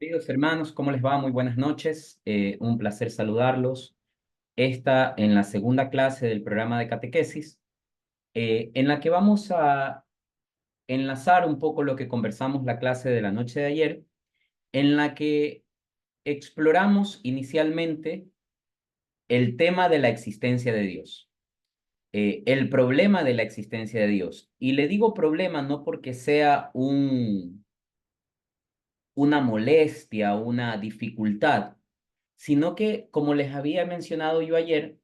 Queridos hermanos, ¿cómo les va? Muy buenas noches. Un placer saludarlos. Esta en la segunda clase del programa de catequesis, en la que vamos a enlazar un poco lo que conversamos la clase de la noche de ayer, en la que exploramos inicialmente el tema de la existencia de Dios, el problema de la existencia de Dios. Y le digo problema no porque sea una molestia, una dificultad, sino que, como les había mencionado yo ayer,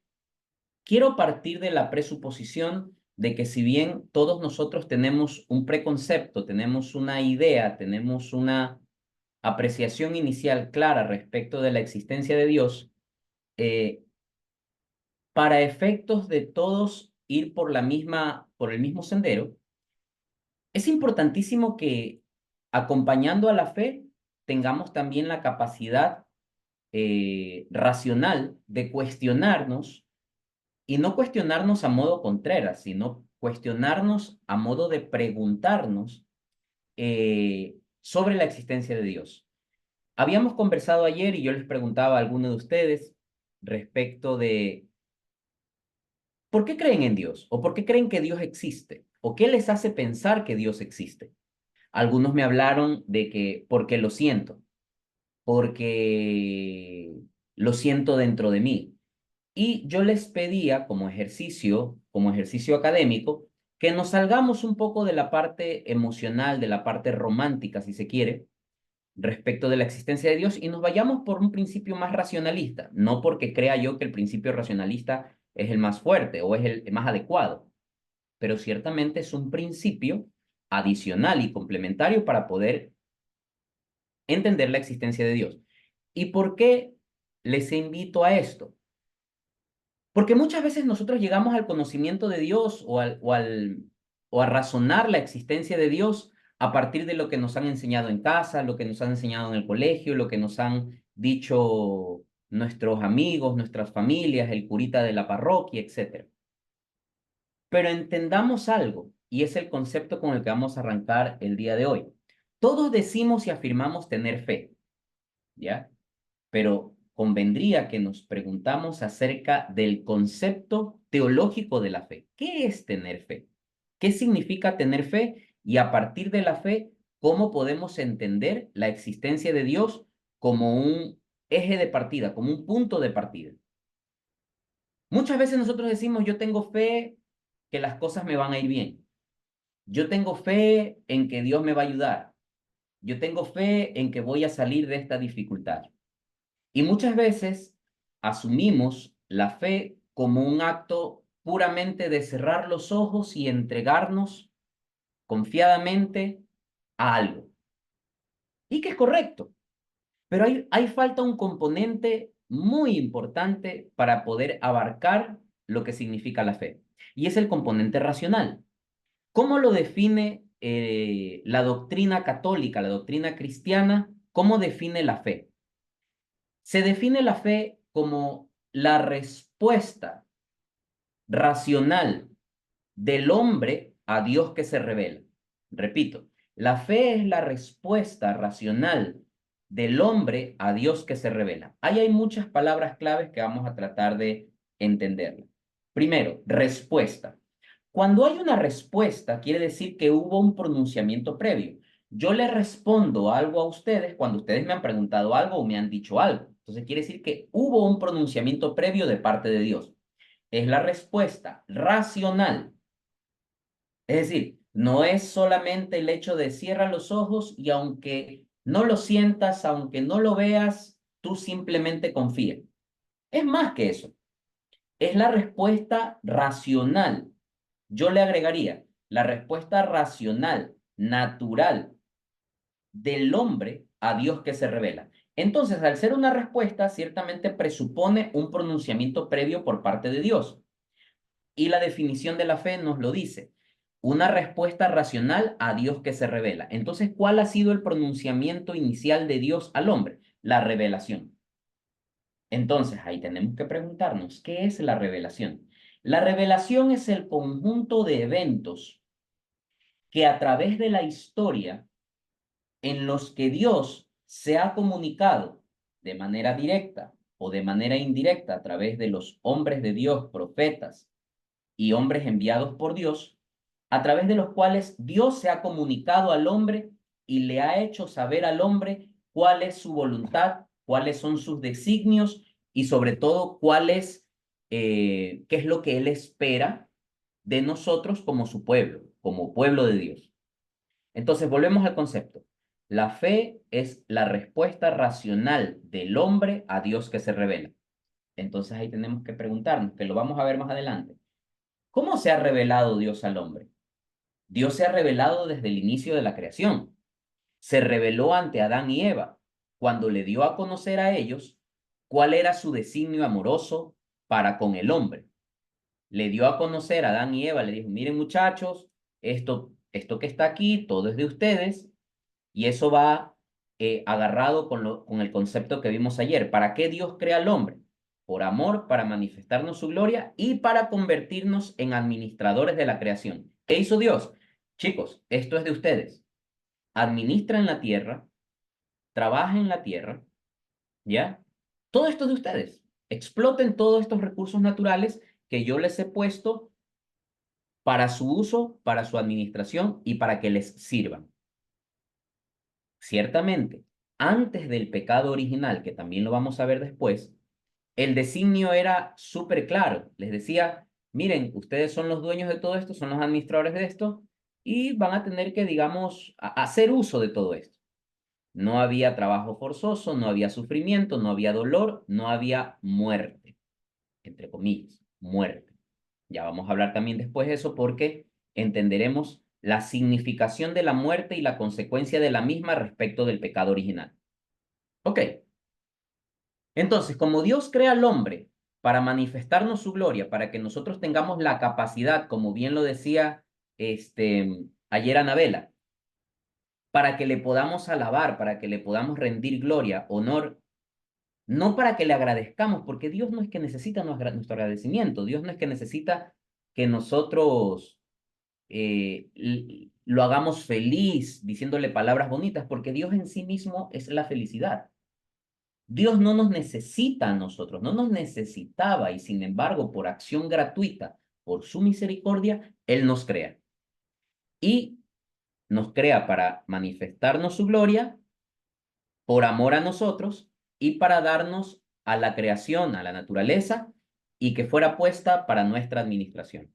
quiero partir de la presuposición de que si bien todos nosotros tenemos un preconcepto, tenemos una idea, tenemos una apreciación inicial clara respecto de la existencia de Dios, eh, para efectos de todos ir por el mismo sendero, es importantísimo que acompañando a la fe tengamos también la capacidad racional de cuestionarnos. Y no cuestionarnos a modo Contreras, sino cuestionarnos a modo de preguntarnos sobre la existencia de Dios. Habíamos conversado ayer y yo les preguntaba a alguno de ustedes respecto de ¿por qué creen en Dios? ¿O por qué creen que Dios existe? ¿O qué les hace pensar que Dios existe? Algunos me hablaron de que porque lo siento dentro de mí. Y yo les pedía como ejercicio académico, que nos salgamos un poco de la parte emocional, de la parte romántica, si se quiere, respecto de la existencia de Dios y nos vayamos por un principio más racionalista, no porque crea yo que el principio racionalista es el más fuerte o es el más adecuado, pero ciertamente es un principio adicional y complementario para poder entender la existencia de Dios. ¿Y por qué les invito a esto? Porque muchas veces nosotros llegamos al conocimiento de Dios o a razonar la existencia de Dios a partir de lo que nos han enseñado en casa, lo que nos han enseñado en el colegio, lo que nos han dicho nuestros amigos, nuestras familias, el curita de la parroquia, etcétera. Pero entendamos algo, y es el concepto con el que vamos a arrancar el día de hoy. Todos decimos y afirmamos tener fe, ¿ya? Pero convendría que nos preguntamos acerca del concepto teológico de la fe. ¿Qué es tener fe? ¿Qué significa tener fe? Y a partir de la fe, ¿cómo podemos entender la existencia de Dios como un eje de partida, como un punto de partida? Muchas veces nosotros decimos, yo tengo fe que las cosas me van a ir bien. Yo tengo fe en que Dios me va a ayudar. Yo tengo fe en que voy a salir de esta dificultad. Y muchas veces asumimos la fe como un acto puramente de cerrar los ojos y entregarnos confiadamente a algo. Y que es correcto, pero hay falta un componente muy importante para poder abarcar lo que significa la fe. Y es el componente racional. ¿Cómo lo define la doctrina católica, la doctrina cristiana? ¿Cómo define la fe? Se define la fe como la respuesta racional del hombre a Dios que se revela. Repito, la fe es la respuesta racional del hombre a Dios que se revela. Ahí hay muchas palabras claves que vamos a tratar de entenderla. Primero, respuesta. Cuando hay una respuesta, quiere decir que hubo un pronunciamiento previo. Yo le respondo algo a ustedes cuando ustedes me han preguntado algo o me han dicho algo. Entonces quiere decir que hubo un pronunciamiento previo de parte de Dios. Es la respuesta racional. Es decir, no es solamente el hecho de cierra los ojos y aunque no lo sientas, aunque no lo veas, tú simplemente confía. Es más que eso. Es la respuesta racional. Yo le agregaría la respuesta racional, natural del hombre a Dios que se revela. Entonces, al ser una respuesta, ciertamente presupone un pronunciamiento previo por parte de Dios. Y la definición de la fe nos lo dice. Una respuesta racional a Dios que se revela. Entonces, ¿cuál ha sido el pronunciamiento inicial de Dios al hombre? La revelación. Entonces, ahí tenemos que preguntarnos, ¿qué es la revelación? La revelación es el conjunto de eventos que a través de la historia en los que Dios se ha comunicado de manera directa o de manera indirecta a través de los hombres de Dios, profetas y hombres enviados por Dios, a través de los cuales Dios se ha comunicado al hombre y le ha hecho saber al hombre cuál es su voluntad, cuáles son sus designios y sobre todo qué es lo que Él espera de nosotros como su pueblo, como pueblo de Dios. Entonces, volvemos al concepto. La fe es la respuesta racional del hombre a Dios que se revela. Entonces ahí tenemos que preguntarnos, que lo vamos a ver más adelante. ¿Cómo se ha revelado Dios al hombre? Dios se ha revelado desde el inicio de la creación. Se reveló ante Adán y Eva cuando le dio a conocer a ellos cuál era su designio amoroso para con el hombre. Le dio a conocer a Adán y Eva, le dijo, miren muchachos, esto que está aquí, todo es de ustedes, y eso va agarrado con el concepto que vimos ayer. ¿Para qué Dios crea al hombre? Por amor, para manifestarnos su gloria y para convertirnos en administradores de la creación. ¿Qué hizo Dios? Chicos, esto es de ustedes. Administren la tierra, trabajen la tierra, ¿ya? Todo esto es de ustedes. Exploten todos estos recursos naturales que yo les he puesto para su uso, para su administración y para que les sirvan. Ciertamente, antes del pecado original, que también lo vamos a ver después, el designio era súper claro. Les decía, miren, ustedes son los dueños de todo esto, son los administradores de esto, y van a tener que, digamos, hacer uso de todo esto. No había trabajo forzoso, no había sufrimiento, no había dolor, no había muerte, entre comillas, muerte. Ya vamos a hablar también después de eso porque entenderemos la significación de la muerte y la consecuencia de la misma respecto del pecado original. Ok, entonces, como Dios crea al hombre para manifestarnos su gloria, para que nosotros tengamos la capacidad, como bien lo decía ayer Anabela, para que le podamos alabar, para que le podamos rendir gloria, honor, no para que le agradezcamos, porque Dios no es que necesita nuestro agradecimiento, Dios no es que necesita que nosotros lo hagamos feliz diciéndole palabras bonitas, porque Dios en sí mismo es la felicidad. Dios no nos necesita a nosotros, no nos necesitaba y sin embargo, por acción gratuita, por su misericordia, Él nos crea. Y nos crea para manifestarnos su gloria, por amor a nosotros y para darnos a la creación, a la naturaleza y que fuera puesta para nuestra administración.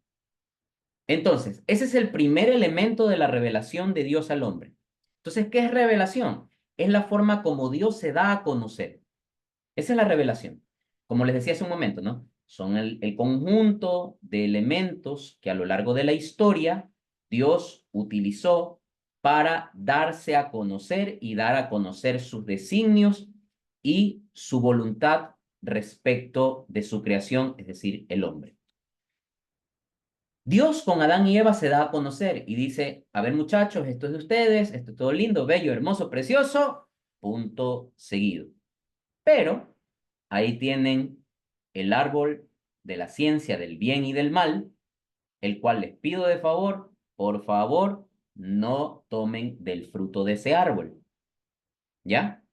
Entonces, ese es el primer elemento de la revelación de Dios al hombre. Entonces, ¿qué es revelación? Es la forma como Dios se da a conocer. Esa es la revelación. Como les decía hace un momento, ¿no? Son el conjunto de elementos que a lo largo de la historia Dios utilizó para darse a conocer y dar a conocer sus designios y su voluntad respecto de su creación, es decir, el hombre. Dios con Adán y Eva se da a conocer y dice, a ver muchachos, esto es de ustedes, esto es todo lindo, bello, hermoso, precioso, punto seguido. Pero ahí tienen el árbol de la ciencia del bien y del mal, el cual les pido de favor, por favor, no tomen del fruto de ese árbol. ¿Ya?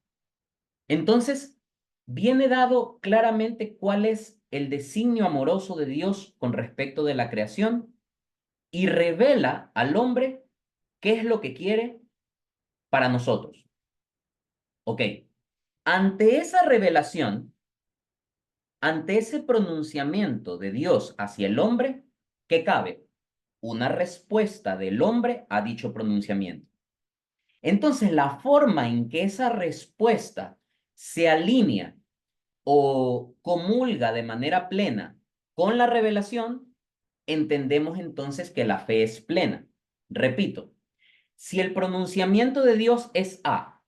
Entonces, viene dado claramente cuál es el designio amoroso de Dios con respecto de la creación y revela al hombre qué es lo que quiere para nosotros. Ok, ante esa revelación, ante ese pronunciamiento de Dios hacia el hombre, ¿qué cabe? Una respuesta del hombre a dicho pronunciamiento. Entonces, la forma en que esa respuesta se alinea o comulga de manera plena con la revelación, entendemos entonces que la fe es plena. Repito, si el pronunciamiento de Dios es A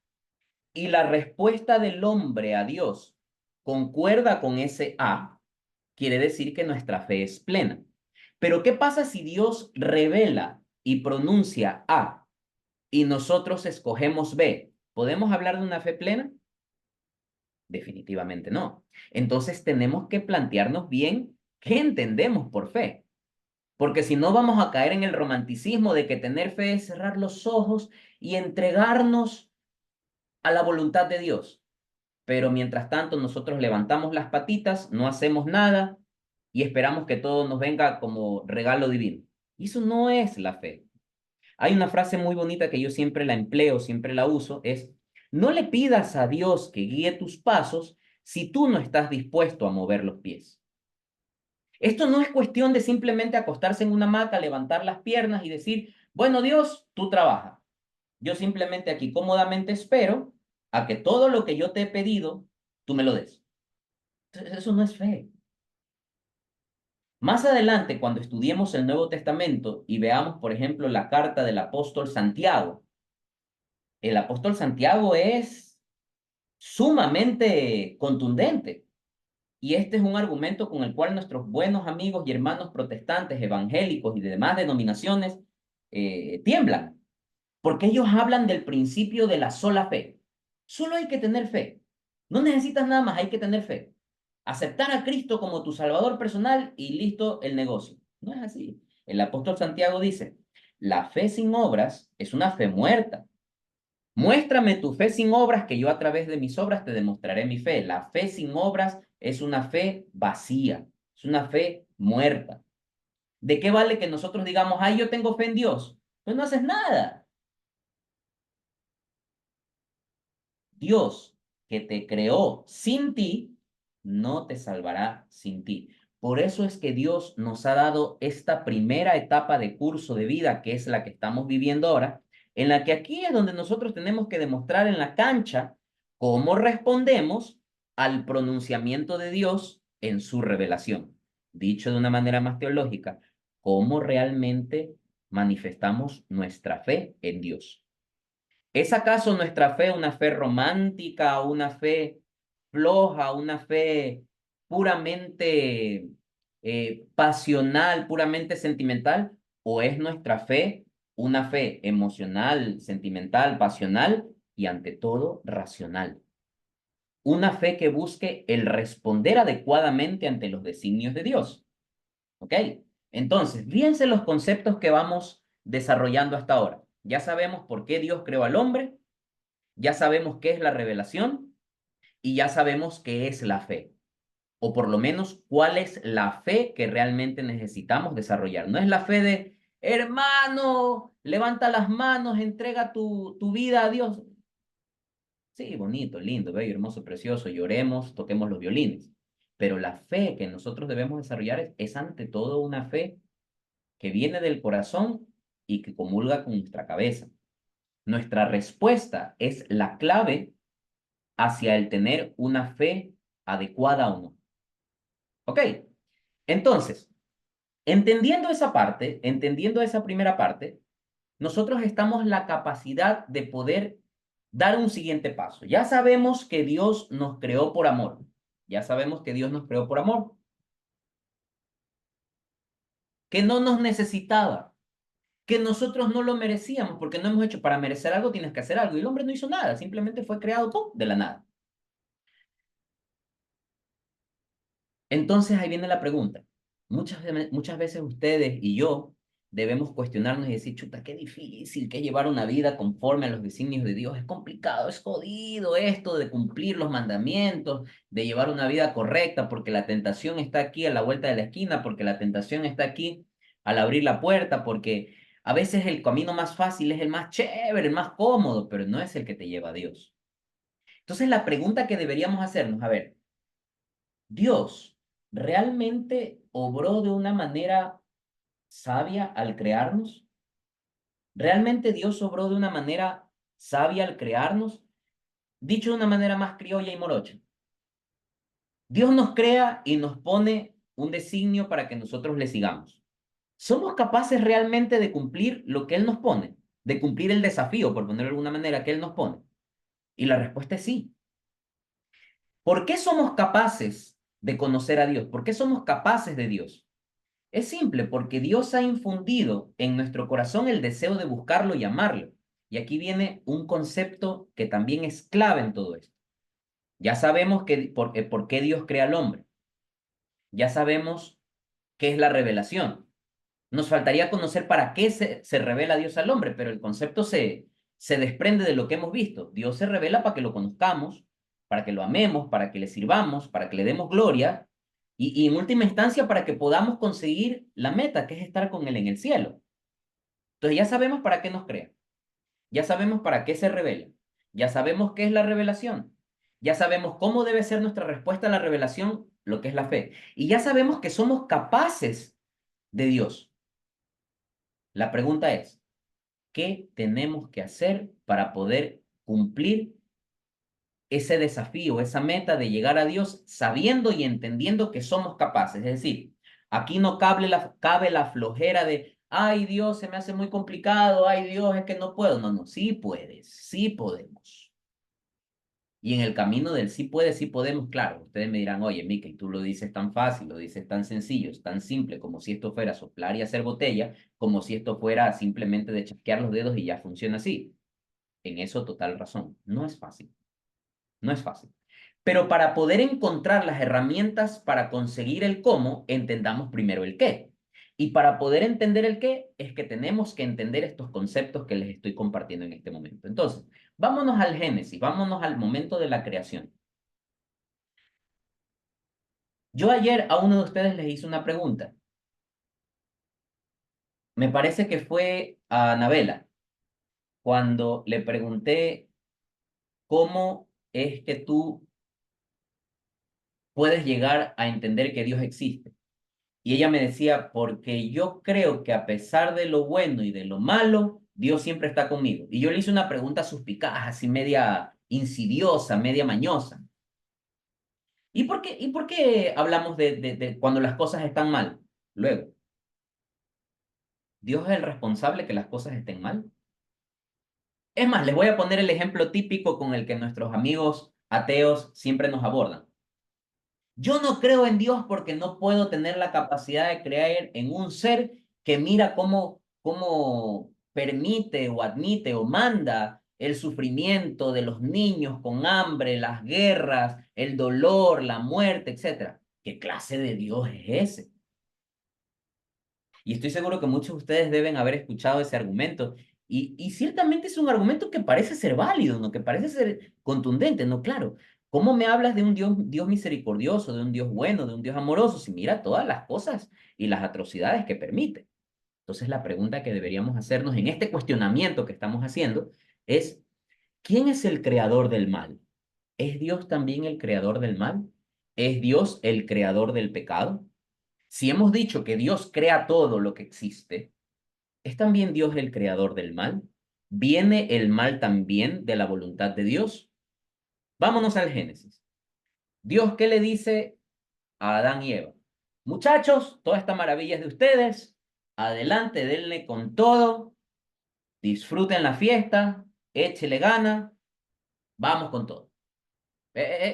y la respuesta del hombre a Dios concuerda con ese A, quiere decir que nuestra fe es plena. Pero ¿qué pasa si Dios revela y pronuncia A y nosotros escogemos B? ¿Podemos hablar de una fe plena? Definitivamente no. Entonces tenemos que plantearnos bien qué entendemos por fe. Porque si no vamos a caer en el romanticismo de que tener fe es cerrar los ojos y entregarnos a la voluntad de Dios. Pero mientras tanto nosotros levantamos las patitas, no hacemos nada y esperamos que todo nos venga como regalo divino. Y eso no es la fe. Hay una frase muy bonita que yo siempre la empleo, siempre la uso, es, no le pidas a Dios que guíe tus pasos si tú no estás dispuesto a mover los pies. Esto no es cuestión de simplemente acostarse en una hamaca, levantar las piernas y decir, bueno, Dios, tú trabaja. Yo simplemente aquí cómodamente espero a que todo lo que yo te he pedido, tú me lo des. Entonces, eso no es fe. Más adelante, cuando estudiemos el Nuevo Testamento y veamos, por ejemplo, la carta del apóstol Santiago, el apóstol Santiago es sumamente contundente. Y este es un argumento con el cual nuestros buenos amigos y hermanos protestantes, evangélicos y de demás denominaciones tiemblan, porque ellos hablan del principio de la sola fe. Solo hay que tener fe. No necesitas nada más, hay que tener fe. Aceptar a Cristo como tu Salvador personal y listo el negocio. No es así. El apóstol Santiago dice, la fe sin obras es una fe muerta. Muéstrame tu fe sin obras, que yo a través de mis obras te demostraré mi fe. La fe sin obras es una fe vacía, es una fe muerta. ¿De qué vale que nosotros digamos, ay, yo tengo fe en Dios? Pues no haces nada. Dios que te creó sin ti, no te salvará sin ti. Por eso es que Dios nos ha dado esta primera etapa de curso de vida, que es la que estamos viviendo ahora, en la que aquí es donde nosotros tenemos que demostrar en la cancha cómo respondemos al pronunciamiento de Dios en su revelación. Dicho de una manera más teológica, cómo realmente manifestamos nuestra fe en Dios. ¿Es acaso nuestra fe una fe romántica, una fe floja, una fe puramente pasional, puramente sentimental? ¿O es nuestra fe una fe emocional, sentimental, pasional y ante todo racional? Una fe que busque el responder adecuadamente ante los designios de Dios. ¿Ok? Entonces, fíjense los conceptos que vamos desarrollando hasta ahora. Ya sabemos por qué Dios creó al hombre, ya sabemos qué es la revelación y ya sabemos qué es la fe, o por lo menos cuál es la fe que realmente necesitamos desarrollar. No es la fe de, hermano, levanta las manos, entrega tu vida a Dios. Sí, bonito, lindo, bello, hermoso, precioso, lloremos, toquemos los violines. Pero la fe que nosotros debemos desarrollar es ante todo una fe que viene del corazón y que comulga con nuestra cabeza. Nuestra respuesta es la clave hacia el tener una fe adecuada o no. ¿Ok? Entonces, entendiendo esa parte, entendiendo esa primera parte, nosotros estamos la capacidad de poder dar un siguiente paso. Ya sabemos que Dios nos creó por amor. Ya sabemos que Dios nos creó por amor, que no nos necesitaba, que nosotros no lo merecíamos, porque no hemos hecho para merecer algo, tienes que hacer algo. Y el hombre no hizo nada, simplemente fue creado ¡pum! De la nada. Entonces ahí viene la pregunta. Muchas veces ustedes y yo debemos cuestionarnos y decir, chuta, qué difícil que llevar una vida conforme a los designios de Dios. Es complicado, es jodido esto de cumplir los mandamientos, de llevar una vida correcta, porque la tentación está aquí a la vuelta de la esquina, porque la tentación está aquí al abrir la puerta, porque a veces el camino más fácil es el más chévere, el más cómodo, pero no es el que te lleva a Dios. Entonces la pregunta que deberíamos hacernos, a ver, Dios realmente obró de una manera sabia al crearnos. ¿Realmente Dios obró de una manera sabia al crearnos? Dicho de una manera más criolla y morocha. Dios nos crea y nos pone un designio para que nosotros le sigamos. ¿Somos capaces realmente de cumplir lo que Él nos pone? De cumplir el desafío, por ponerlo de alguna manera, que Él nos pone. Y la respuesta es sí. ¿Por qué somos capaces de conocer a Dios? ¿Por qué somos capaces de Dios? Es simple, porque Dios ha infundido en nuestro corazón el deseo de buscarlo y amarlo. Y aquí viene un concepto que también es clave en todo esto. Ya sabemos por qué Dios crea al hombre. Ya sabemos qué es la revelación. Nos faltaría conocer para qué se revela Dios al hombre, pero el concepto se desprende de lo que hemos visto. Dios se revela para que lo conozcamos, para que lo amemos, para que le sirvamos, para que le demos gloria y en última instancia para que podamos conseguir la meta, que es estar con Él en el cielo. Entonces ya sabemos para qué nos crea, ya sabemos para qué se revela, ya sabemos qué es la revelación, ya sabemos cómo debe ser nuestra respuesta a la revelación, lo que es la fe, y ya sabemos que somos capaces de Dios. La pregunta es, ¿qué tenemos que hacer para poder cumplir ese desafío, esa meta de llegar a Dios sabiendo y entendiendo que somos capaces? Es decir, aquí no cabe la flojera de, ay Dios, se me hace muy complicado, ay Dios, es que no puedo. No, no, sí puedes, sí podemos. Y en el camino del sí puedes, sí podemos, claro, ustedes me dirán, oye, Mikel, tú lo dices tan fácil, lo dices tan sencillo, es tan simple, como si esto fuera soplar y hacer botella, como si esto fuera simplemente de chasquear los dedos y ya funciona así. En eso total razón, no es fácil. No es fácil. Pero para poder encontrar las herramientas para conseguir el cómo, entendamos primero el qué. Y para poder entender el qué, es que tenemos que entender estos conceptos que les estoy compartiendo en este momento. Entonces, vámonos al Génesis, vámonos al momento de la creación. Yo ayer a uno de ustedes les hice una pregunta. Me parece que fue a Anabela, cuando le pregunté cómo es que tú puedes llegar a entender que Dios existe. Y ella me decía, porque yo creo que a pesar de lo bueno y de lo malo, Dios siempre está conmigo. Y yo le hice una pregunta suspicaz, así media insidiosa, media mañosa. ¿Y por qué hablamos de cuando las cosas están mal? Luego, ¿Dios es el responsable que las cosas estén mal? Es más, les voy a poner el ejemplo típico con el que nuestros amigos ateos siempre nos abordan. Yo no creo en Dios porque no puedo tener la capacidad de creer en un ser que mira cómo permite o admite o manda el sufrimiento de los niños con hambre, las guerras, el dolor, la muerte, etcétera. ¿Qué clase de Dios es ese? Y estoy seguro que muchos de ustedes deben haber escuchado ese argumento. Y ciertamente es un argumento que parece ser válido, ¿no? Que parece ser contundente, ¿no? Claro. ¿Cómo me hablas de un Dios misericordioso, de un Dios bueno, de un Dios amoroso, si mira todas las cosas y las atrocidades que permite? Entonces la pregunta que deberíamos hacernos en este cuestionamiento que estamos haciendo es, ¿quién es el creador del mal? ¿Es Dios también el creador del mal? ¿Es Dios el creador del pecado? Si hemos dicho que Dios crea todo lo que existe, ¿es también Dios el creador del mal? ¿Viene el mal también de la voluntad de Dios? Vámonos al Génesis. Dios, ¿qué le dice a Adán y Eva? Muchachos, toda esta maravilla es de ustedes. Adelante, denle con todo. Disfruten la fiesta. Échele gana. Vamos con todo.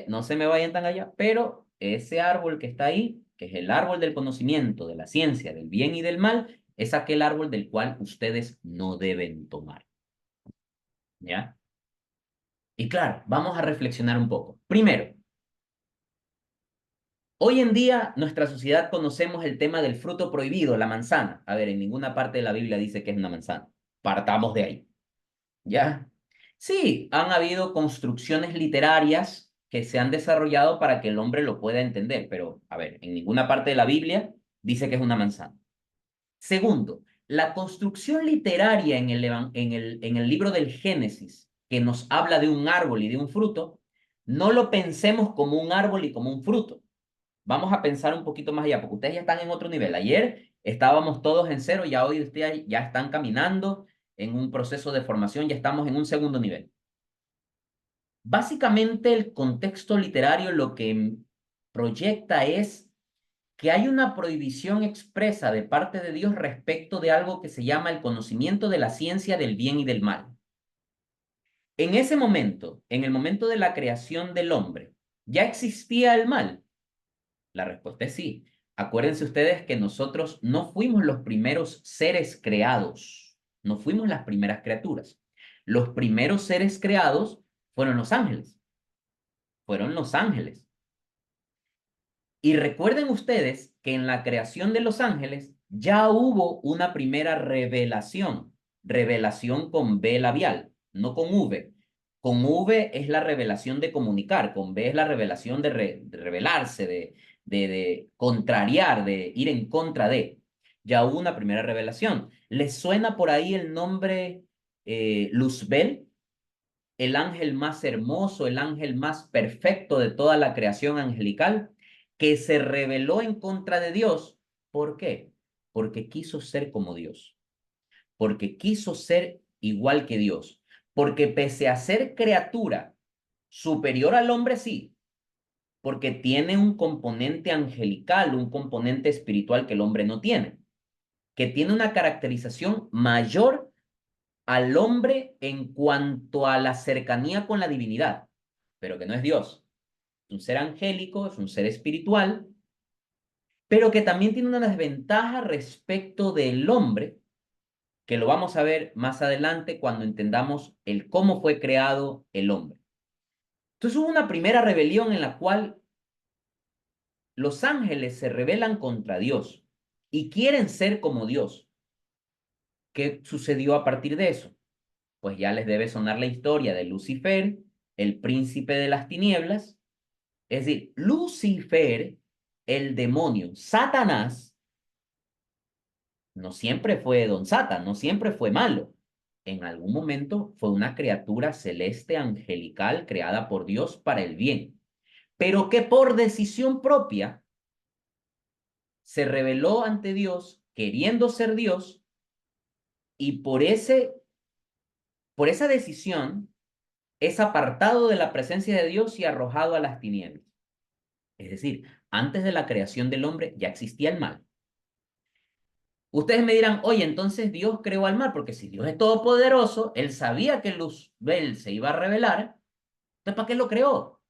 No se me vayan tan allá, pero ese árbol que está ahí, que es el árbol del conocimiento, de la ciencia, del bien y del mal, es aquel árbol del cual ustedes no deben tomar. ¿Ya? Y claro, vamos a reflexionar un poco. Primero, hoy en día nuestra sociedad conocemos el tema del fruto prohibido, la manzana. A ver, en ninguna parte de la Biblia dice que es una manzana. Partamos de ahí. ¿Ya? Sí, han habido construcciones literarias que se han desarrollado para que el hombre lo pueda entender, pero a ver, en ninguna parte de la Biblia dice que es una manzana. Segundo, la construcción literaria en el libro del Génesis, que nos habla de un árbol y de un fruto, no lo pensemos como un árbol y como un fruto. Vamos a pensar un poquito más allá, porque ustedes ya están en otro nivel. Ayer estábamos todos en cero, ya hoy ustedes ya están caminando en un proceso de formación, ya estamos en un segundo nivel. Básicamente el contexto literario lo que proyecta es que hay una prohibición expresa de parte de Dios respecto de algo que se llama el conocimiento de la ciencia del bien y del mal. En ese momento, en el momento de la creación del hombre, ¿ya existía el mal? La respuesta es sí. Acuérdense ustedes que nosotros no fuimos los primeros seres creados, no fuimos las primeras criaturas. Los primeros seres creados fueron los ángeles, fueron los ángeles. Y recuerden ustedes que en la creación de los ángeles ya hubo una primera revelación, revelación con B labial. no con V. Con V es la revelación de comunicar, con V es la revelación de revelarse, de contrariar, de ir en contra de. Ya hubo una primera revelación. ¿Les suena por ahí el nombre Luzbel? El ángel más hermoso, el ángel más perfecto de toda la creación angelical, que se rebeló en contra de Dios. ¿Por qué? Porque quiso ser como Dios, porque quiso ser igual que Dios, porque pese a ser criatura superior al hombre, sí, porque tiene un componente angelical, un componente espiritual que el hombre no tiene, que tiene una caracterización mayor al hombre en cuanto a la cercanía con la divinidad, pero que no es Dios. Es un ser angélico, es un ser espiritual, pero que también tiene una desventaja respecto del hombre, que lo vamos a ver más adelante cuando entendamos el cómo fue creado el hombre. Entonces hubo una primera rebelión en la cual los ángeles se rebelan contra Dios y quieren ser como Dios. ¿Qué sucedió a partir de eso? Pues ya les debe sonar la historia de Lucifer, el príncipe de las tinieblas. Es decir, Lucifer, el demonio, Satanás, no siempre fue don Satan, no siempre fue malo. En algún momento fue una criatura celeste angelical creada por Dios para el bien, pero que por decisión propia se rebeló ante Dios, queriendo ser Dios, y por esa decisión es apartado de la presencia de Dios y arrojado a las tinieblas. Es decir, antes de la creación del hombre ya existía el mal. Ustedes me dirán, oye, entonces Dios creó al mal, porque si Dios es todopoderoso, él sabía que Luzbel se iba a revelar, entonces ¿para qué lo creó?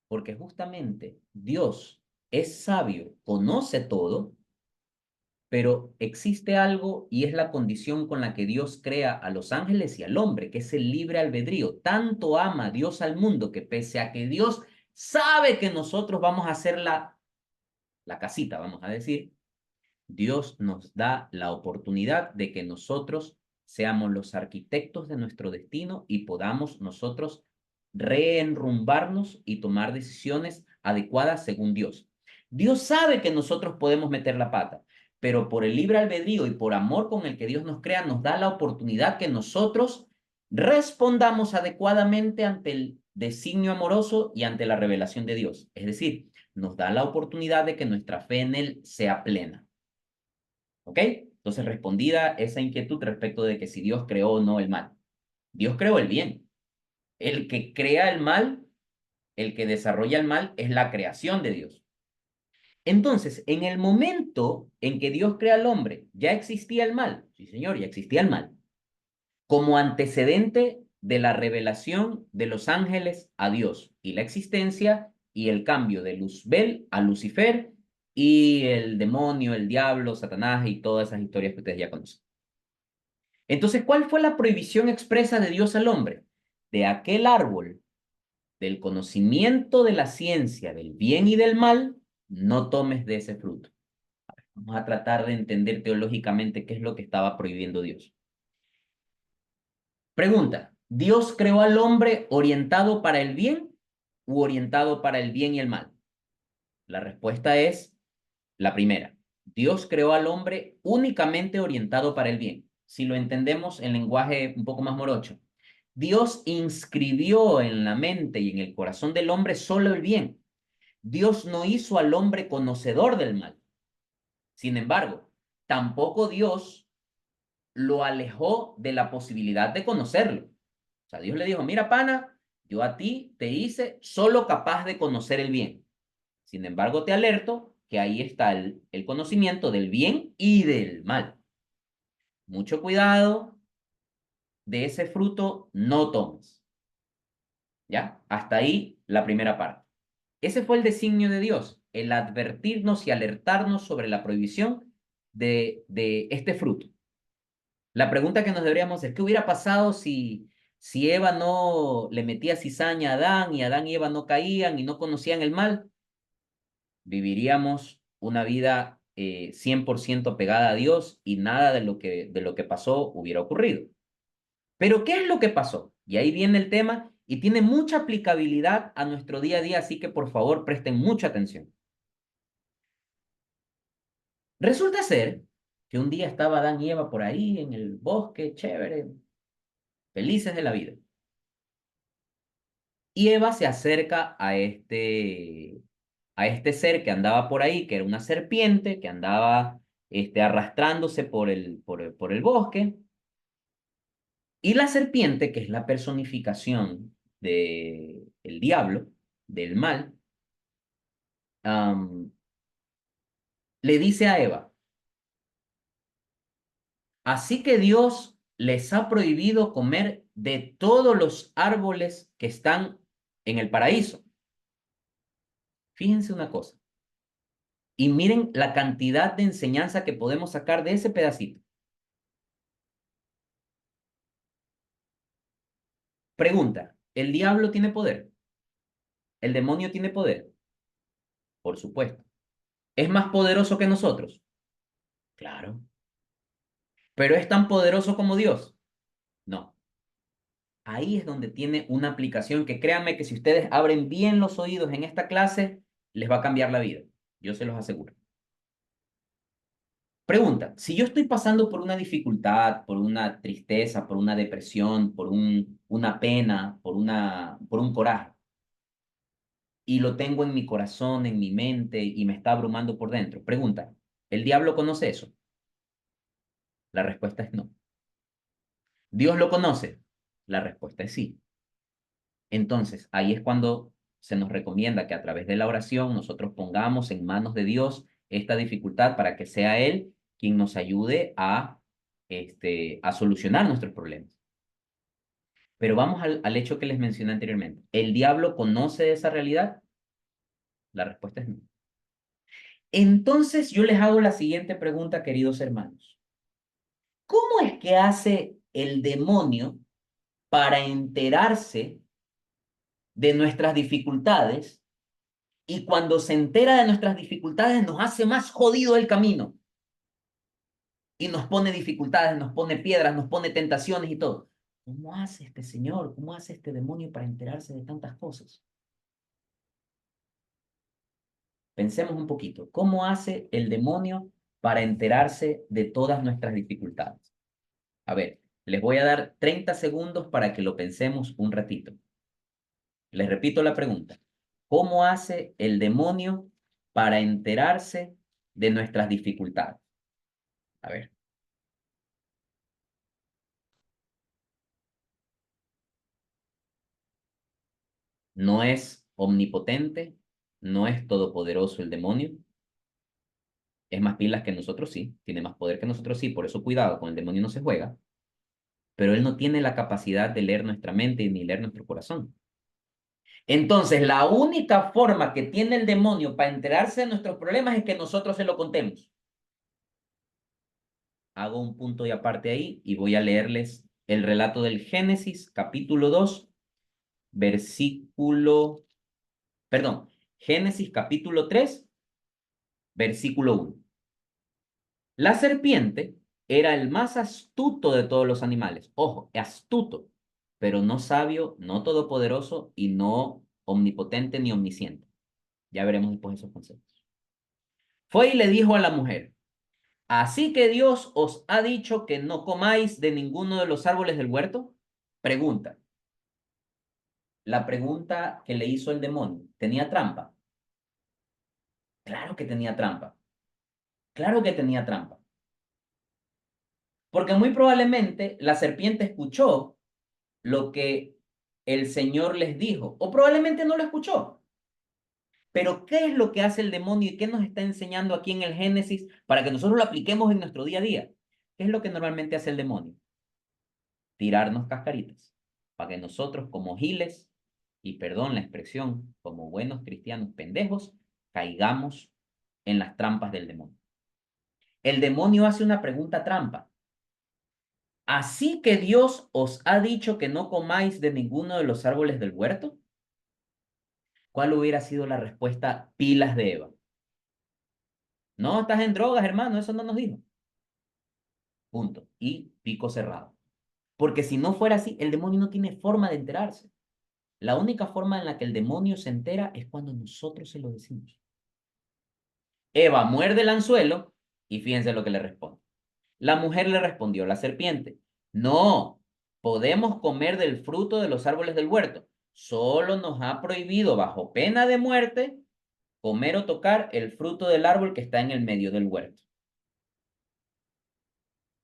Porque justamente Dios es sabio, conoce todo, pero existe algo y es la condición con la que Dios crea a los ángeles y al hombre, que es el libre albedrío. Tanto ama Dios al mundo que pese a que Dios sabe que nosotros vamos a hacer la casita, vamos a decir, Dios nos da la oportunidad de que nosotros seamos los arquitectos de nuestro destino y podamos nosotros reenrumbarnos y tomar decisiones adecuadas según Dios. Dios sabe que nosotros podemos meter la pata, pero por el libre albedrío y por amor con el que Dios nos crea, nos da la oportunidad que nosotros respondamos adecuadamente ante el designio amoroso y ante la revelación de Dios. Es decir, nos da la oportunidad de que nuestra fe en Él sea plena. ¿Ok? Entonces, respondida esa inquietud respecto de que si Dios creó o no el mal. Dios creó el bien. El que crea el mal, el que desarrolla el mal, es la creación de Dios. Entonces, en el momento en que Dios crea al hombre, ¿ya existía el mal? Sí, señor, ya existía el mal. Como antecedente de la revelación de los ángeles a Dios y la existencia y el cambio de Luzbel a Lucifer y el demonio, el diablo, Satanás y todas esas historias que ustedes ya conocen. Entonces, ¿cuál fue la prohibición expresa de Dios al hombre? De aquel árbol del conocimiento de la ciencia del bien y del mal, no tomes de ese fruto. Vamos a tratar de entender teológicamente qué es lo que estaba prohibiendo Dios. Pregunta, ¿Dios creó al hombre orientado para el bien u orientado para el bien y el mal? La respuesta es la primera. Dios creó al hombre únicamente orientado para el bien. Si lo entendemos en lenguaje un poco más morocho, Dios inscribió en la mente y en el corazón del hombre solo el bien. Dios no hizo al hombre conocedor del mal. Sin embargo, tampoco Dios lo alejó de la posibilidad de conocerlo. O sea, Dios le dijo, mira, pana, yo a ti te hice solo capaz de conocer el bien. Sin embargo, te alerto que ahí está el conocimiento del bien y del mal. Mucho cuidado, de ese fruto no tomes. ¿Ya? Hasta ahí la primera parte. Ese fue el designio de Dios, el advertirnos y alertarnos sobre la prohibición de este fruto. La pregunta que nos deberíamos hacer, ¿qué hubiera pasado si Eva no le metía cizaña a Adán y Adán y Eva no caían y no conocían el mal? Viviríamos una vida 100% pegada a Dios y nada de lo que pasó hubiera ocurrido. Pero ¿qué es lo que pasó? Y ahí viene el tema y tiene mucha aplicabilidad a nuestro día a día, así que por favor presten mucha atención. Resulta ser que un día estaba Adán y Eva por ahí en el bosque, chévere, felices de la vida. Y Eva se acerca a este ser que andaba por ahí, que era una serpiente, que andaba arrastrándose por el bosque. Y la serpiente, que es la personificación del diablo, del mal, am, le dice a Eva, así que Dios les ha prohibido comer de todos los árboles que están en el paraíso. Fíjense una cosa. Y miren la cantidad de enseñanza que podemos sacar de ese pedacito. Pregunta, ¿el diablo tiene poder? ¿El demonio tiene poder? Por supuesto. ¿Es más poderoso que nosotros? Claro. ¿Pero es tan poderoso como Dios? No. Ahí es donde tiene una aplicación que créanme que si ustedes abren bien los oídos en esta clase, les va a cambiar la vida. Yo se los aseguro. Pregunta, si yo estoy pasando por una dificultad, por una tristeza, por una depresión, una pena, por un coraje, y lo tengo en mi corazón, en mi mente, y me está abrumando por dentro, pregunta, ¿el diablo conoce eso? La respuesta es no. ¿Dios lo conoce? La respuesta es sí. Entonces, ahí es cuando se nos recomienda que a través de la oración nosotros pongamos en manos de Dios esta dificultad para que sea Él quien nos ayude a solucionar nuestros problemas. Pero vamos al hecho que les mencioné anteriormente. ¿El diablo conoce esa realidad? La respuesta es no. Entonces yo les hago la siguiente pregunta, queridos hermanos. ¿Cómo es que hace el demonio para enterarse de nuestras dificultades y cuando se entera de nuestras dificultades nos hace más jodido el camino y nos pone dificultades, nos pone piedras, nos pone tentaciones y todo? ¿Cómo hace este señor? ¿Cómo hace este demonio para enterarse de tantas cosas? Pensemos un poquito. ¿Cómo hace el demonio para enterarse de todas nuestras dificultades? A ver, les voy a dar 30 segundos para que lo pensemos un ratito. Les repito la pregunta. ¿Cómo hace el demonio para enterarse de nuestras dificultades? A ver, no es omnipotente, no es todopoderoso el demonio, es más pilas que nosotros sí, tiene más poder que nosotros sí, por eso cuidado, con el demonio no se juega, pero él no tiene la capacidad de leer nuestra mente ni leer nuestro corazón. Entonces, la única forma que tiene el demonio para enterarse de nuestros problemas es que nosotros se lo contemos. Hago un punto y aparte ahí y voy a leerles el relato del Génesis, capítulo 2 versículo, perdón, Génesis capítulo 3 versículo 1. La serpiente era el más astuto de todos los animales. Ojo, astuto, pero no sabio, no todopoderoso y no omnipotente ni omnisciente. Ya veremos después esos conceptos. Fue y le dijo a la mujer, así que Dios os ha dicho que no comáis de ninguno de los árboles del huerto. Pregunta. La pregunta que le hizo el demonio, ¿tenía trampa? Claro que tenía trampa. Claro que tenía trampa. Porque muy probablemente la serpiente escuchó lo que el Señor les dijo, o probablemente no lo escuchó. Pero ¿qué es lo que hace el demonio y qué nos está enseñando aquí en el Génesis para que nosotros lo apliquemos en nuestro día a día? ¿Qué es lo que normalmente hace el demonio? Tirarnos cascaritas, para que nosotros como giles, y perdón la expresión, como buenos cristianos pendejos, caigamos en las trampas del demonio. El demonio hace una pregunta trampa. Así que Dios os ha dicho que no comáis de ninguno de los árboles del huerto. ¿Cuál hubiera sido la respuesta pilas de Eva? No, estás en drogas, hermano, eso no nos dijo. Punto. Y pico cerrado. Porque si no fuera así, el demonio no tiene forma de enterarse. La única forma en la que el demonio se entera es cuando nosotros se lo decimos. Eva muerde el anzuelo y fíjense lo que le responde. La mujer le respondió, la serpiente, no, podemos comer del fruto de los árboles del huerto. Solo nos ha prohibido bajo pena de muerte comer o tocar el fruto del árbol que está en el medio del huerto.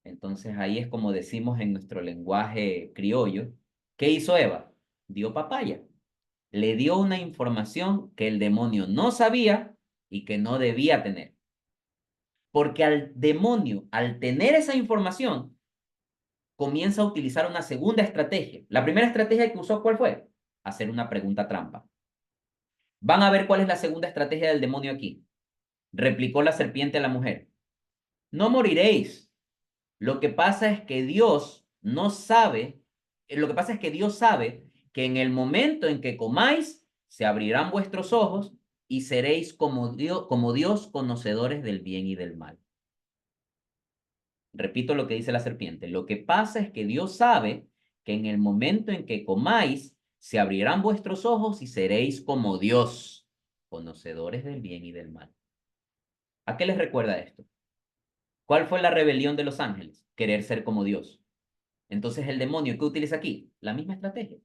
Entonces ahí es como decimos en nuestro lenguaje criollo. ¿Qué hizo Eva? Dio papaya. Le dio una información que el demonio no sabía y que no debía tener. Porque al demonio, al tener esa información, comienza a utilizar una segunda estrategia. La primera estrategia que usó, ¿cuál fue? Hacer una pregunta trampa. Van a ver cuál es la segunda estrategia del demonio aquí. Replicó la serpiente a la mujer. No moriréis. Lo que pasa es que Dios no sabe, lo que pasa es que Dios sabe que en el momento en que comáis, se abrirán vuestros ojos y seréis como Dios conocedores del bien y del mal. Repito lo que dice la serpiente. Lo que pasa es que Dios sabe que en el momento en que comáis, se abrirán vuestros ojos y seréis como Dios, conocedores del bien y del mal. ¿A qué les recuerda esto? ¿Cuál fue la rebelión de los ángeles? Querer ser como Dios. Entonces el demonio, ¿qué utiliza aquí? La misma estrategia.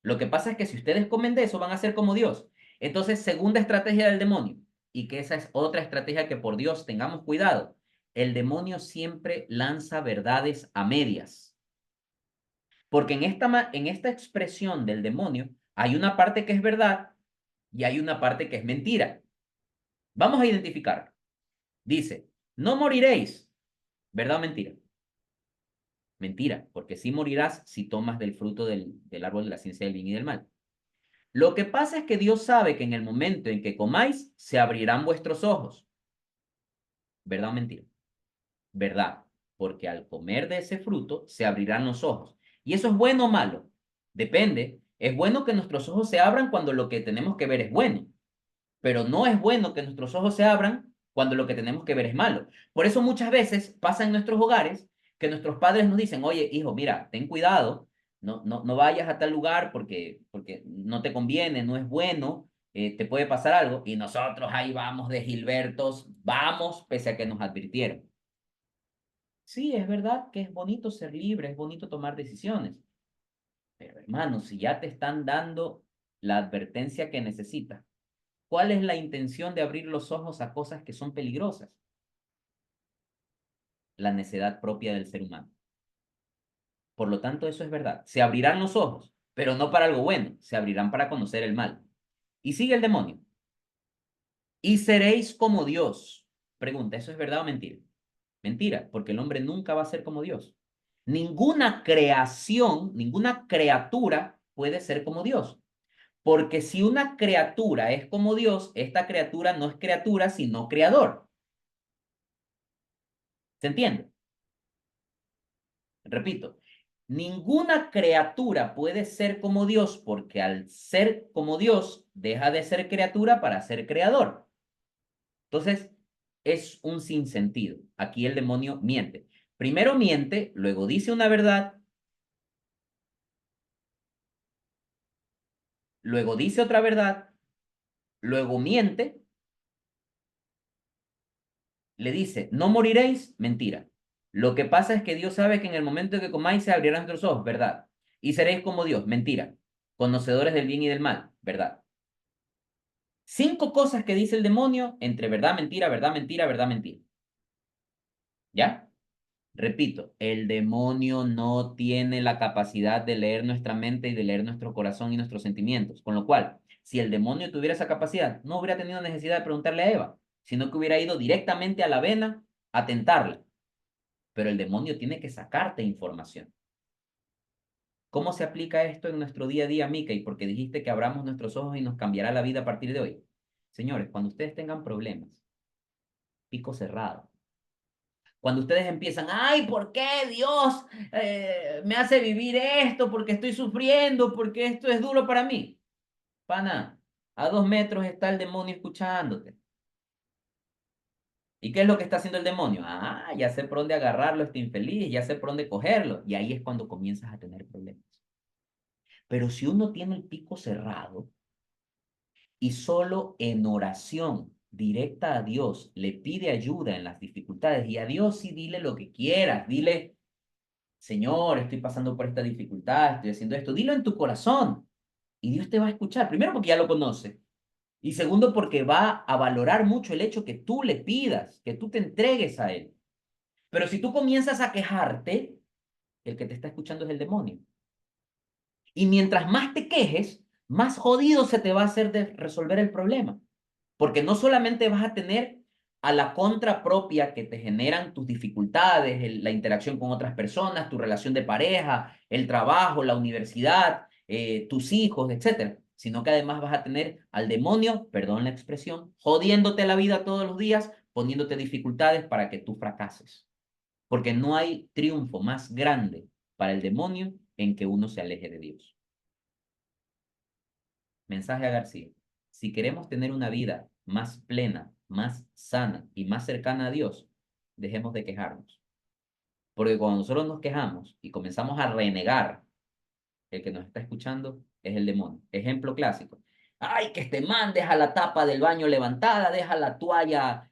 Lo que pasa es que si ustedes comen de eso, van a ser como Dios. Entonces, segunda estrategia del demonio, y que esa es otra estrategia que por Dios tengamos cuidado. El demonio siempre lanza verdades a medias. Porque en esta expresión del demonio hay una parte que es verdad y hay una parte que es mentira. Vamos a identificar. Dice, no moriréis. ¿Verdad o mentira? Mentira, porque sí morirás si tomas del fruto del árbol de la ciencia del bien y del mal. Lo que pasa es que Dios sabe que en el momento en que comáis, se abrirán vuestros ojos. ¿Verdad o mentira? Verdad, porque al comer de ese fruto, se abrirán los ojos. ¿Y eso es bueno o malo? Depende. Es bueno que nuestros ojos se abran cuando lo que tenemos que ver es bueno, pero no es bueno que nuestros ojos se abran cuando lo que tenemos que ver es malo. Por eso muchas veces pasa en nuestros hogares que nuestros padres nos dicen, oye, hijo, mira, ten cuidado, no vayas a tal lugar porque no te conviene, no es bueno, te puede pasar algo. Y nosotros ahí vamos de Gilbertos, vamos pese a que nos advirtieron. Sí, es verdad que es bonito ser libre, es bonito tomar decisiones, pero hermano, si ya te están dando la advertencia que necesitas, ¿cuál es la intención de abrir los ojos a cosas que son peligrosas? La necedad propia del ser humano. Por lo tanto, eso es verdad. Se abrirán los ojos, pero no para algo bueno, se abrirán para conocer el mal. Y sigue el demonio. Y seréis como Dios. Pregunta, ¿eso es verdad o mentira? Mentira, porque el hombre nunca va a ser como Dios. Ninguna creación, ninguna criatura puede ser como Dios. Porque si una criatura es como Dios, esta criatura no es criatura, sino creador. ¿Se entiende? Repito, ninguna criatura puede ser como Dios porque al ser como Dios deja de ser criatura para ser creador. Entonces, es un sinsentido. Aquí el demonio miente. Primero miente, luego dice una verdad, luego dice otra verdad, luego miente, le dice, no moriréis, mentira. Lo que pasa es que Dios sabe que en el momento en que comáis se abrirán nuestros ojos, verdad. Y seréis como Dios, mentira. Conocedores del bien y del mal, verdad. Cinco cosas que dice el demonio entre verdad, mentira, verdad, mentira, verdad, mentira. ¿Ya? Repito, el demonio no tiene la capacidad de leer nuestra mente y de leer nuestro corazón y nuestros sentimientos. Con lo cual, si el demonio tuviera esa capacidad, no hubiera tenido necesidad de preguntarle a Eva, sino que hubiera ido directamente a la avena a tentarla. Pero el demonio tiene que sacarte información. ¿Cómo se aplica esto en nuestro día a día, Mickey? Porque dijiste que abramos nuestros ojos y nos cambiará la vida a partir de hoy. Señores, cuando ustedes tengan problemas, pico cerrado. Cuando ustedes empiezan, ay, ¿por qué Dios me hace vivir esto? ¿Porque estoy sufriendo? ¿Porque esto es duro para mí? Pana, a 2 metros está el demonio escuchándote. ¿Y qué es lo que está haciendo el demonio? Ah, ya sé por dónde agarrarlo, este infeliz, ya sé por dónde cogerlo. Y ahí es cuando comienzas a tener problemas. Pero si uno tiene el pico cerrado y solo en oración directa a Dios le pide ayuda en las dificultades, y a Dios sí dile lo que quieras, dile, Señor, estoy pasando por esta dificultad, estoy haciendo esto, dilo en tu corazón y Dios te va a escuchar. Primero porque ya lo conoce y segundo porque va a valorar mucho el hecho que tú le pidas, que tú te entregues a Él. Pero si tú comienzas a quejarte, el que te está escuchando es el demonio. Y mientras más te quejes, más jodido se te va a hacer de resolver el problema. Porque no solamente vas a tener a la contra propia que te generan tus dificultades, la interacción con otras personas, tu relación de pareja, el trabajo, la universidad, tus hijos, etcétera, sino que además vas a tener al demonio, perdón la expresión, jodiéndote la vida todos los días, poniéndote dificultades para que tú fracases. Porque no hay triunfo más grande para el demonio en que uno se aleje de Dios. Mensaje a García. Si queremos tener una vida más plena, más sana y más cercana a Dios, dejemos de quejarnos. Porque cuando nosotros nos quejamos y comenzamos a renegar, el que nos está escuchando es el demonio. Ejemplo clásico. Ay, que este man deja la tapa del baño levantada, deja la toalla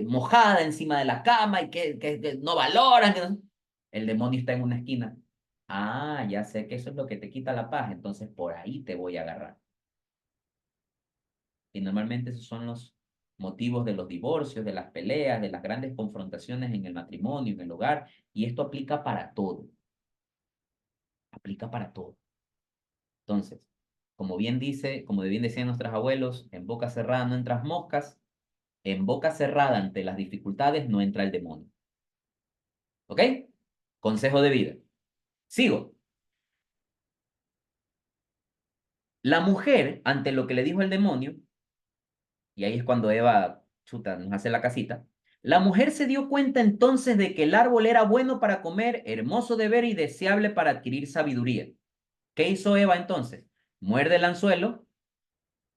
mojada encima de la cama y que no valoran. El demonio está en una esquina. Ah, ya sé que eso es lo que te quita la paz, entonces por ahí te voy a agarrar. Y normalmente esos son los motivos de los divorcios, de las peleas, de las grandes confrontaciones en el matrimonio, en el hogar. Y esto aplica para todo. Aplica para todo. Entonces, como bien decían nuestros abuelos, en boca cerrada no entras moscas, en boca cerrada ante las dificultades no entra el demonio. ¿Ok? Consejo de vida. Sigo. La mujer, ante lo que le dijo el demonio, y ahí es cuando Eva, chuta, nos hace la casita. La mujer se dio cuenta entonces de que el árbol era bueno para comer, hermoso de ver y deseable para adquirir sabiduría. ¿Qué hizo Eva entonces? Muerde el anzuelo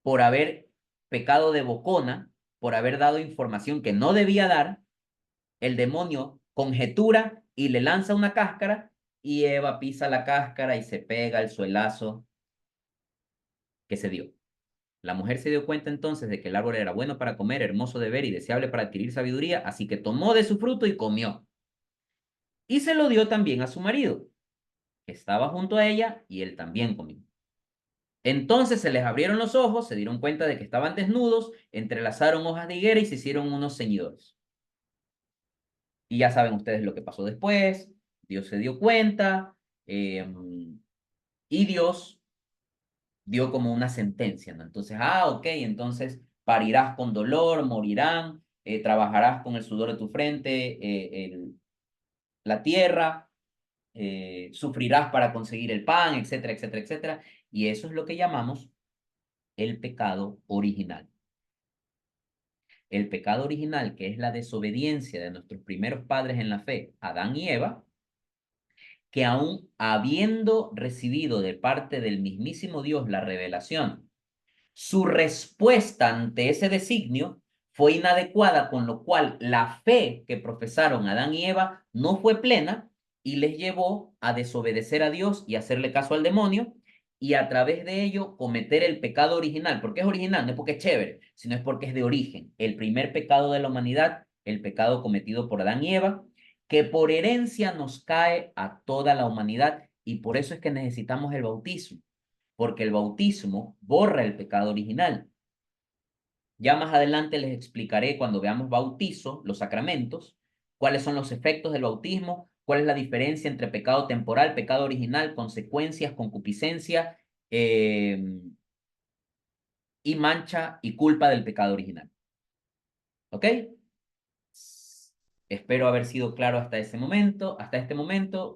por haber pecado de bocona, por haber dado información que no debía dar. El demonio conjetura y le lanza una cáscara y Eva pisa la cáscara y se pega el suelazo que se dio. La mujer se dio cuenta entonces de que el árbol era bueno para comer, hermoso de ver y deseable para adquirir sabiduría, así que tomó de su fruto y comió. Y se lo dio también a su marido, que estaba junto a ella, y él también comió. Entonces se les abrieron los ojos, se dieron cuenta de que estaban desnudos, entrelazaron hojas de higuera y se hicieron unos ceñidores. Y ya saben ustedes lo que pasó después. Dios se dio cuenta eh, y Dios dio como una sentencia, ¿no? Entonces, ok, entonces parirás con dolor, morirán, trabajarás con el sudor de tu frente, la tierra, sufrirás para conseguir el pan, etcétera, etcétera, etcétera. Y eso es lo que llamamos el pecado original. El pecado original, que es la desobediencia de nuestros primeros padres en la fe, Adán y Eva, que aún habiendo recibido de parte del mismísimo Dios la revelación, su respuesta ante ese designio fue inadecuada, con lo cual la fe que profesaron Adán y Eva no fue plena y les llevó a desobedecer a Dios y hacerle caso al demonio y a través de ello cometer el pecado original. ¿Por qué es original? No es porque es chévere, sino es porque es de origen. El primer pecado de la humanidad, el pecado cometido por Adán y Eva, que por herencia nos cae a toda la humanidad y por eso es que necesitamos el bautismo porque el bautismo borra el pecado original. Ya más adelante les explicaré cuando veamos bautizo, los sacramentos, cuáles son los efectos del bautismo, cuál es la diferencia entre pecado temporal, pecado original, consecuencias, concupiscencia y mancha y culpa del pecado original. ¿Ok? Espero haber sido claro hasta este momento,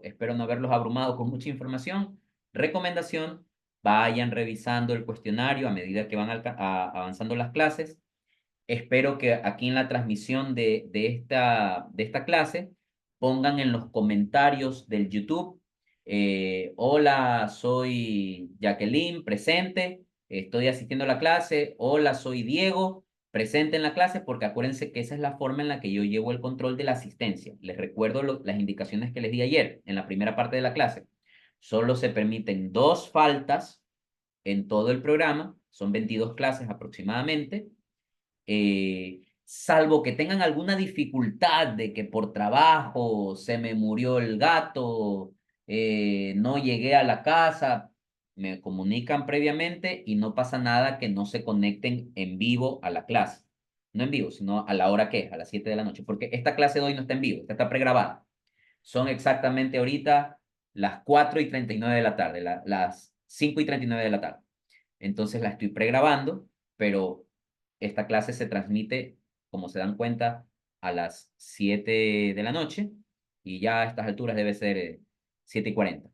espero no haberlos abrumado con mucha información. Recomendación, vayan revisando el cuestionario a medida que van avanzando las clases. Espero que aquí en la transmisión de esta clase pongan en los comentarios del YouTube, hola, soy Jacqueline, presente, estoy asistiendo a la clase, hola, soy Diego, presente en la clase, porque acuérdense que esa es la forma en la que yo llevo el control de la asistencia. Les recuerdo las indicaciones que les di ayer en la primera parte de la clase. Solo se permiten 2 faltas en todo el programa, son 22 clases aproximadamente, salvo que tengan alguna dificultad de que por trabajo se me murió el gato, no llegué a la casa, me comunican previamente y no pasa nada que no se conecten en vivo a la clase. No en vivo, sino a la hora que es, a las 7 de la noche, porque esta clase de hoy no está en vivo, esta está pregrabada. Son exactamente ahorita las 4:39 de la tarde, las 5:39 de la tarde. Entonces la estoy pregrabando, pero esta clase se transmite, como se dan cuenta, a las 7 de la noche y ya a estas alturas debe ser 7:40.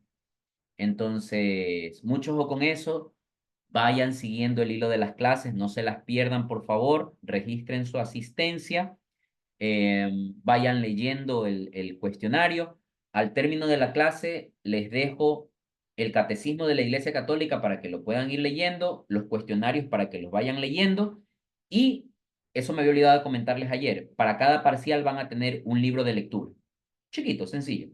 Entonces, mucho ojo con eso. Vayan siguiendo el hilo de las clases, no se las pierdan, por favor. Registren su asistencia, vayan leyendo el cuestionario. Al término de la clase, les dejo el Catecismo de la Iglesia Católica para que lo puedan ir leyendo, los cuestionarios para que los vayan leyendo y eso me había olvidado de comentarles ayer. Para cada parcial van a tener un libro de lectura. Chiquito, sencillo.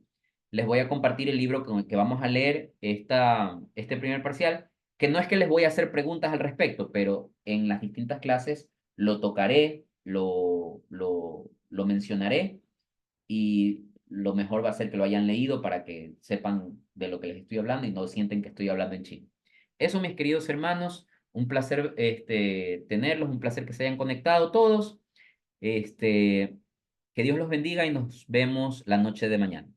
Les voy a compartir el libro con el que vamos a leer este primer parcial, que no es que les voy a hacer preguntas al respecto, pero en las distintas clases lo tocaré, lo mencionaré y lo mejor va a ser que lo hayan leído para que sepan de lo que les estoy hablando y no sienten que estoy hablando en chino. Eso, mis queridos hermanos, un placer tenerlos, un placer que se hayan conectado todos. Este, que Dios los bendiga y nos vemos la noche de mañana.